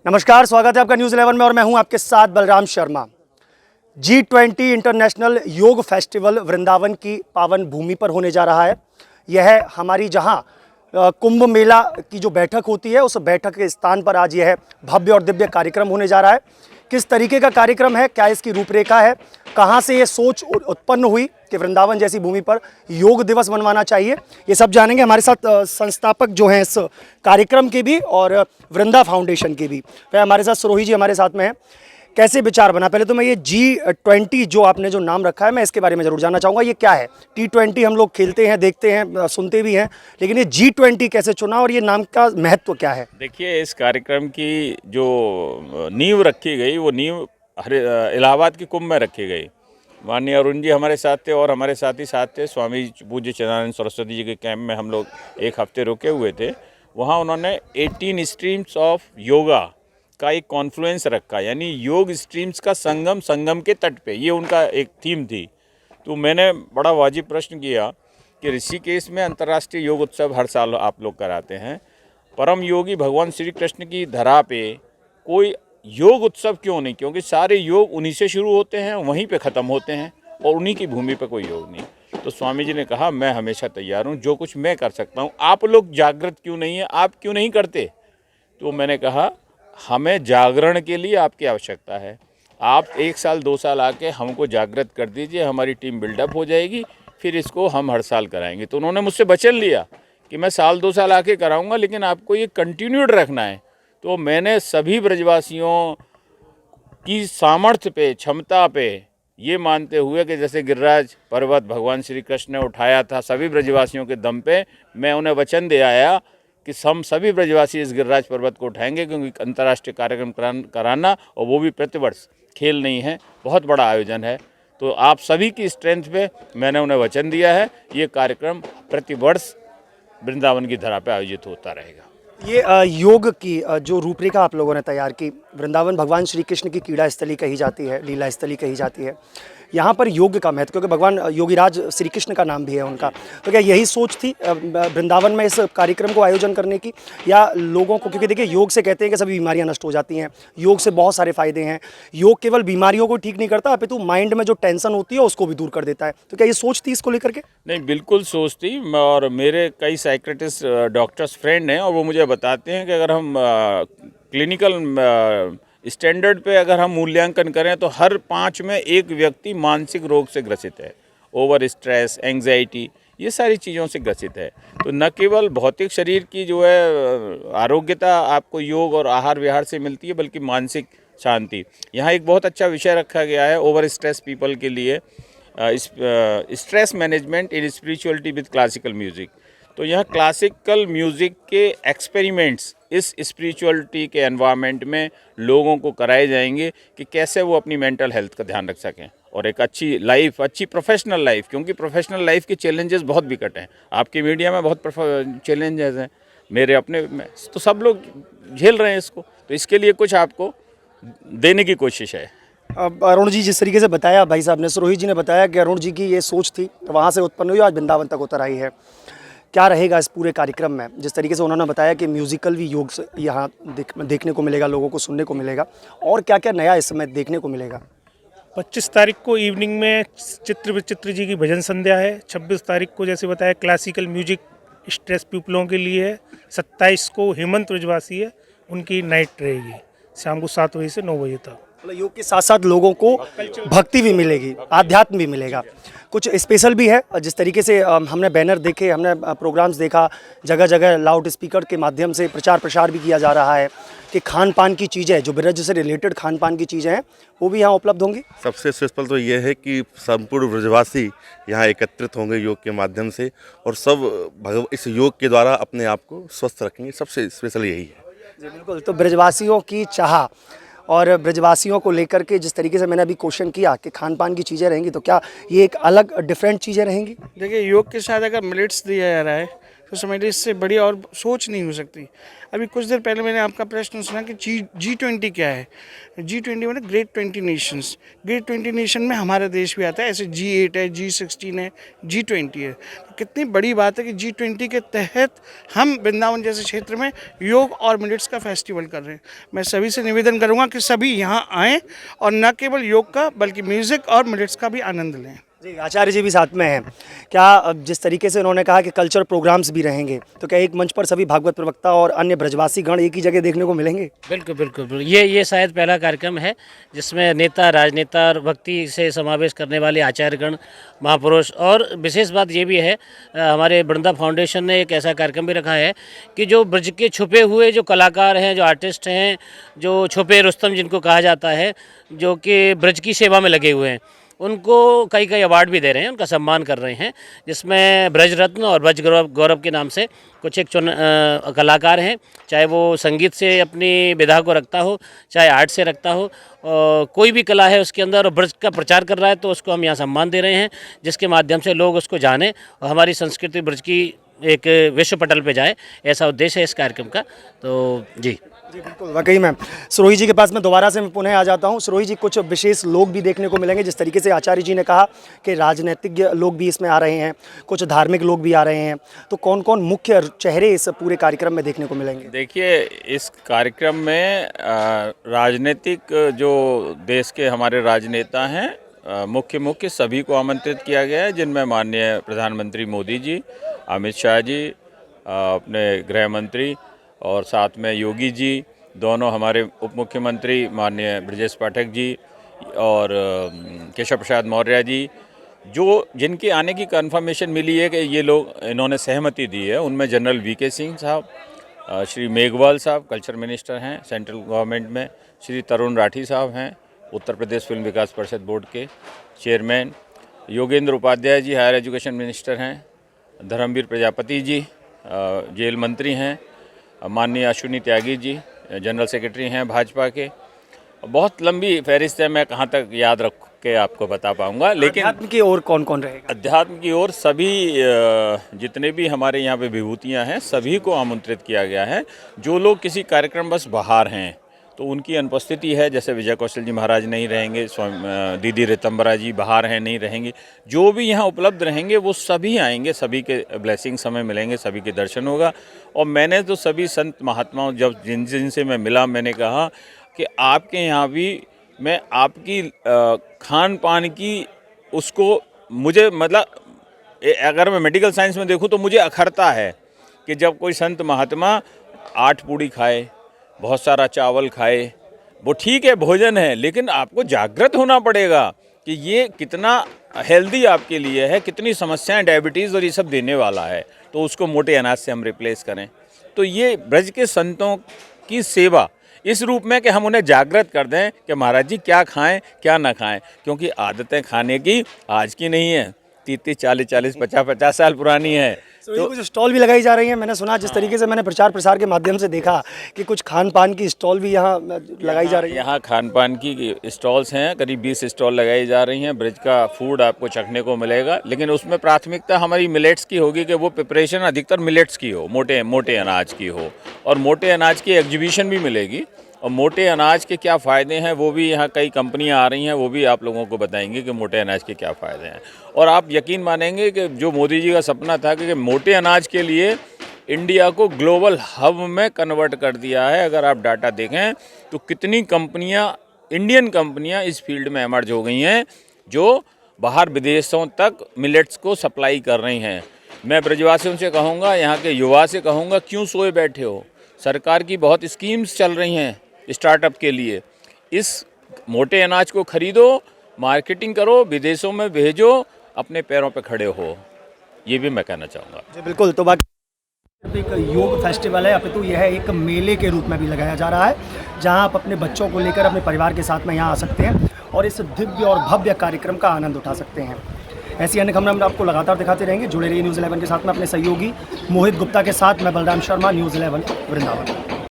नमस्कार, स्वागत है आपका न्यूज़ 11 में और मैं हूं आपके साथ बलराम शर्मा। G20 इंटरनेशनल योग फेस्टिवल वृंदावन की पावन भूमि पर होने जा रहा है। यह हमारी जहां कुंभ मेला की जो बैठक होती है उस बैठक के स्थान पर आज यह भव्य और दिव्य कार्यक्रम होने जा रहा है। किस तरीके का कार्यक्रम है, क्या इसकी रूपरेखा है, कहां से ये सोच उत्पन्न हुई कि वृंदावन जैसी भूमि पर योग दिवस मनवाना चाहिए, ये सब जानेंगे। हमारे साथ संस्थापक जो हैं इस कार्यक्रम के भी और वृंदा फाउंडेशन के भी, वह हमारे साथ सरोही जी हमारे साथ में हैं। कैसे विचार बना? पहले तो मैं ये G20 जो आपने जो नाम रखा है, मैं इसके बारे में ज़रूर जानना चाहूँगा। ये क्या है? T20 हम लोग खेलते हैं, देखते हैं, सुनते भी हैं, लेकिन ये G20 कैसे चुना और ये नाम का महत्व क्या है? देखिए, इस कार्यक्रम की जो नींव रखी गई वो नींव इलाहाबाद की कुंभ में रखी गई। माननीय अरुण जी हमारे साथ थे और हमारे साथ ही साथ थे स्वामी पूज्य चिदानंद सरस्वती जी के कैंप में हम लोग एक हफ्ते रुके हुए थे। वहाँ उन्होंने 18 स्ट्रीम्स ऑफ योगा का एक कॉन्फ्लुएंस रखा, यानी योग स्ट्रीम्स का संगम के तट पे, ये उनका एक थीम थी। तो मैंने बड़ा वाजिब प्रश्न किया कि ऋषिकेश में अंतर्राष्ट्रीय योग उत्सव हर साल आप लोग कराते हैं, परम योगी भगवान श्री कृष्ण की धरा पे कोई योग उत्सव क्यों नहीं? क्योंकि सारे योग उन्हीं से शुरू होते हैं, वहीं पे ख़त्म होते हैं और उन्हीं की भूमि पे कोई योग नहीं। तो स्वामी जी ने कहा, मैं हमेशा तैयार हूँ, जो कुछ मैं कर सकता हूँ। आप लोग जागृत क्यों नहीं है, आप क्यों नहीं करते? तो मैंने कहा, हमें जागरण के लिए आपकी आवश्यकता है। आप 1 साल 2 साल आके हमको जागृत कर दीजिए, हमारी टीम बिल्डअप हो जाएगी, फिर इसको हम हर साल कराएंगे। तो उन्होंने मुझसे वचन लिया कि मैं साल 2 साल आके कराऊंगा, लेकिन आपको ये कंटिन्यूड रखना है। तो मैंने सभी ब्रजवासियों की सामर्थ्य पे, क्षमता पे, ये मानते हुए कि जैसे गिरिराज पर्वत भगवान श्री कृष्ण ने उठाया था, सभी ब्रजवासियों के दम पे मैं उन्हें वचन दे आया कि हम सभी ब्रजवासी इस गिरिराज पर्वत को उठाएंगे, क्योंकि अंतर्राष्ट्रीय कार्यक्रम कराना, और वो भी प्रतिवर्ष, खेल नहीं है, बहुत बड़ा आयोजन है। तो आप सभी की स्ट्रेंथ पे मैंने उन्हें वचन दिया है, ये कार्यक्रम प्रतिवर्ष वृंदावन की धरा पे आयोजित होता रहेगा। ये योग की जो रूपरेखा आप लोगों ने तैयार की, वृंदावन भगवान श्री कृष्ण की क्रीड़ा स्थली कही जाती है, लीला स्थली कही जाती है। यहाँ पर योग का महत्व, क्योंकि भगवान योगीराज श्री कृष्ण का नाम भी है उनका, तो क्या यही सोच थी वृंदावन में इस कार्यक्रम को आयोजन करने की, या लोगों को, क्योंकि देखिए योग से कहते हैं कि सभी बीमारियाँ नष्ट हो जाती हैं, योग से बहुत सारे फायदे हैं, योग केवल बीमारियों को ठीक नहीं करता अपितु माइंड में जो टेंशन होती है उसको भी दूर कर देता है, तो क्या ये सोच थी इसको लेकर के? नहीं, बिल्कुल सोच थी। और मेरे कई साइकेट्रिस्ट डॉक्टर्स फ्रेंड हैं और वो मुझे बताते हैं कि अगर हम क्लिनिकल स्टैंडर्ड पे अगर हम मूल्यांकन करें तो हर 5 में एक व्यक्ति मानसिक रोग से ग्रसित है। ओवर स्ट्रेस, एंग्जाइटी, ये सारी चीज़ों से ग्रसित है। तो न केवल भौतिक शरीर की जो है आरोग्यता आपको योग और आहार विहार से मिलती है, बल्कि मानसिक शांति। यहाँ एक बहुत अच्छा विषय रखा गया है ओवर स्ट्रेस पीपल के लिए, stress management in spirituality with classical music. तो यहाँ क्लासिकल म्यूज़िक के एक्सपेरिमेंट्स इस स्पिरिचुअलिटी के एनवायरनमेंट में लोगों को कराए जाएंगे कि कैसे वो अपनी मेंटल हेल्थ का ध्यान रख सकें और एक अच्छी लाइफ, अच्छी प्रोफेशनल लाइफ, क्योंकि प्रोफेशनल लाइफ के चैलेंजेस बहुत विकट हैं। आपकी मीडिया में बहुत चैलेंजेस हैं, मेरे अपने में, तो सब लोग झेल रहे हैं इसको। तो इसके लिए कुछ आपको देने की कोशिश है। अब अरुण जी जिस तरीके से बताया, भाई साहब ने, सरोही जी ने बताया कि अरुण जी की ये सोच थी, वहाँ से उत्पन्न हुई, आज वृंदावन तक उतर आई है। क्या रहेगा इस पूरे कार्यक्रम में? जिस तरीके से उन्होंने बताया कि म्यूज़िकल भी योग से यहाँ देखने को मिलेगा, लोगों को सुनने को मिलेगा, और क्या क्या नया इस समय देखने को मिलेगा? 25 तारीख को इवनिंग में चित्र विचित्र जी की भजन संध्या है। 26 तारीख को जैसे बताया क्लासिकल म्यूजिक स्ट्रेस पीपलों के लिए है। 27 को हेमंत ब्रजवासी है, उनकी नाइट रहेगी शाम को 7 बजे से 9 बजे तक। मतलब योग के साथ साथ लोगों को भक्ति भी मिलेगी, आध्यात्म भी मिलेगा, कुछ स्पेशल भी है। जिस तरीके से हमने बैनर देखे, हमने प्रोग्राम्स देखा, जगह जगह लाउड स्पीकर के माध्यम से प्रचार प्रसार भी किया जा रहा है कि खान पान की चीज़ें, जो ब्रज से रिलेटेड खान पान की चीज़ें हैं, वो भी यहाँ उपलब्ध होंगी। सबसे स्पेशल तो ये है कि संपूर्ण ब्रजवासी यहाँ एकत्रित होंगे योग के माध्यम से, और सब इस योग के द्वारा अपने आप को स्वस्थ रखेंगे। सबसे स्पेशल यही है। जी बिल्कुल। तो ब्रजवासियों की चाह और ब्रजवासियों को लेकर के जिस तरीके से मैंने अभी क्वेश्चन किया कि खान पान की चीज़ें रहेंगी, तो क्या ये एक अलग डिफरेंट चीज़ें रहेंगी? देखिए, योग के साथ अगर मिलेट्स दिया जा रहा है तो समझिए इससे बड़ी और सोच नहीं हो सकती। अभी कुछ देर पहले मैंने आपका प्रश्न सुना कि G20 क्या है। G20 मतलब ग्रेट 20 नेशंस। ग्रेट 20 नेशन में हमारा देश भी आता है, ऐसे G8 है, G16 है, G20 है। तो कितनी बड़ी बात है कि G20 के तहत हम वृंदावन जैसे क्षेत्र में योग और मिलेट्स का फेस्टिवल कर रहे हैं। मैं सभी से निवेदन करूंगा कि सभी यहाँ आएँ और न केवल योग का बल्कि म्यूज़िक और मिलेट्स का भी आनंद लें। जी, आचार्य जी भी साथ में हैं। क्या जिस तरीके से उन्होंने कहा कि कल्चर प्रोग्राम्स भी रहेंगे, तो क्या एक मंच पर सभी भागवत प्रवक्ता और अन्य ब्रजवासी गण एक ही जगह देखने को मिलेंगे? बिल्कुल बिल्कुल बिल्कुल। ये शायद पहला कार्यक्रम है जिसमें नेता, राजनेता और भक्ति से समावेश करने वाले आचार्यगण, महापुरुष, और विशेष बात ये भी है हमारे वृंदा फाउंडेशन ने एक ऐसा कार्यक्रम भी रखा है कि जो ब्रज के छुपे हुए जो कलाकार हैं, जो आर्टिस्ट हैं, जो छुपे रुस्तम जिनको कहा जाता है, जो कि ब्रज की सेवा में लगे हुए हैं, उनको कई अवार्ड भी दे रहे हैं, उनका सम्मान कर रहे हैं, जिसमें ब्रज रत्न और ब्रज गौरव के नाम से कुछ एक कलाकार हैं, चाहे वो संगीत से अपनी विधा को रखता हो, चाहे आर्ट से रखता हो, कोई भी कला है उसके अंदर और ब्रज का प्रचार कर रहा है, तो उसको हम यहाँ सम्मान दे रहे हैं, जिसके माध्यम से लोग उसको जानें और हमारी संस्कृति ब्रज की एक विश्व पटल पे जाए, ऐसा उद्देश्य है इस कार्यक्रम का। तो जी बिल्कुल, वाकई में सुरोही जी के पास मैं दोबारा से पुनः आ जाता हूं। सुरोही जी, कुछ विशेष लोग भी देखने को मिलेंगे, जिस तरीके से आचार्य जी ने कहा कि राजनीतिज्ञ लोग भी इसमें आ रहे हैं, कुछ धार्मिक लोग भी आ रहे हैं, तो कौन कौन मुख्य चेहरे इस पूरे कार्यक्रम में देखने को मिलेंगे? देखिए, इस कार्यक्रम में राजनीतिक जो देश के हमारे राजनेता हैं, मुख्य सभी को आमंत्रित किया गया है, जिनमें माननीय प्रधानमंत्री मोदी जी, अमित शाह जी, अपने गृह मंत्री, और साथ में योगी जी, दोनों हमारे उप मुख्यमंत्री माननीय ब्रजेश पाठक जी और केशव प्रसाद मौर्य जी, जिनके आने की कन्फर्मेशन मिली है कि ये लोग इन्होंने सहमति दी है, उनमें जनरल वीके सिंह साहब, श्री मेघवाल साहब कल्चर मिनिस्टर हैं सेंट्रल गवर्नमेंट में, श्री तरुण राठी साहब हैं उत्तर प्रदेश फिल्म विकास परिषद बोर्ड के chairman, Yogendra Upadhyay ji higher education minister हैं, धर्मवीर प्रजापति जी जेल मंत्री हैं, माननीय अश्विनी त्यागी जी जनरल सेक्रेटरी हैं भाजपा के। बहुत लंबी फहरिस्त है, मैं कहाँ तक याद रख के आपको बता पाऊँगा, लेकिन अध्यात्म की ओर कौन कौन रहेगा? अध्यात्म की ओर सभी जितने भी हमारे यहाँ पे विभूतियाँ हैं, सभी को आमंत्रित किया गया है। जो लोग किसी कार्यक्रम बस बाहर हैं तो उनकी अनुपस्थिति है, जैसे विजय कौशल जी महाराज नहीं रहेंगे, दीदी रितंबरा जी बाहर हैं नहीं रहेंगे, जो भी यहाँ उपलब्ध रहेंगे वो सभी आएंगे, सभी के ब्लेसिंग्स हमें मिलेंगे, सभी के दर्शन होगा। और मैंने तो सभी संत महात्माओं जब जिनसे मैं मिला, मैंने कहा कि आपके यहाँ भी मैं आपकी खान पान की उसको मुझे मतलब अगर मैं मेडिकल साइंस में देखूँ तो मुझे अखरता है कि जब कोई संत महात्मा 8 पूड़ी खाए, बहुत सारा चावल खाए, वो ठीक है भोजन है, लेकिन आपको जागृत होना पड़ेगा कि ये कितना हेल्दी आपके लिए है, कितनी समस्याएं डायबिटीज़ और ये सब देने वाला है, तो उसको मोटे अनाज से हम रिप्लेस करें। तो ये ब्रज के संतों की सेवा इस रूप में कि हम उन्हें जागृत कर दें कि महाराज जी क्या खाएं क्या ना खाएं, क्योंकि आदतें खाने की आज की नहीं है, 30-30, 40-40, 50-50 साल पुरानी है। तो कुछ स्टॉल भी लगाई जा रही हैं, मैंने सुना, जिस तरीके से मैंने प्रचार प्रसार के माध्यम से देखा कि कुछ खान पान की स्टॉल भी यहाँ लगाई जा रही है। यहाँ खान पान की स्टॉल्स हैं, करीब 20 स्टॉल लगाई जा रही हैं। ब्रज का फूड आपको चखने को मिलेगा, लेकिन उसमें प्राथमिकता हमारी मिलेट्स की होगी कि वो प्रिपरेशन अधिकतर मिलेट्स की हो, मोटे अनाज की हो, और मोटे अनाज की एग्जीबिशन भी मिलेगी। और मोटे अनाज के क्या फ़ायदे हैं वो भी यहाँ कई कंपनियाँ आ रही हैं, वो भी आप लोगों को बताएंगे कि मोटे अनाज के क्या फ़ायदे हैं। और आप यकीन मानेंगे कि जो मोदी जी का सपना था कि मोटे अनाज के लिए इंडिया को ग्लोबल हब में कन्वर्ट कर दिया है। अगर आप डाटा देखें तो कितनी कंपनियाँ, इंडियन कंपनियाँ इस फील्ड में एमर्ज हो गई हैं, जो बाहर विदेशों तक मिलेट्स को सप्लाई कर रही हैं। मैं ब्रजवासियों से कहूँगा, यहाँ के युवा से कहूँगा, क्यों सोए बैठे हो? सरकार की बहुत स्कीम्स चल रही हैं स्टार्टअप के लिए। इस मोटे अनाज को खरीदो, मार्केटिंग करो, विदेशों में भेजो, अपने पैरों पर खड़े हो, ये भी मैं कहना चाहूँगा। जी बिल्कुल। तो बाकी एक योग फेस्टिवल है, अपितु यह एक मेले के रूप में भी लगाया जा रहा है, जहां आप अपने बच्चों को लेकर अपने परिवार के साथ में यहाँ आ सकते हैं और इस दिव्य और भव्य कार्यक्रम का आनंद उठा सकते हैं। ऐसी अन्य खबरें हम आपको लगातार दिखाते रहेंगे। जुड़े रहिए न्यूज़ 11 के साथ में अपने सहयोगी मोहित गुप्ता के साथ। मैं बलराम शर्मा, न्यूज़ 11 वृंदावन।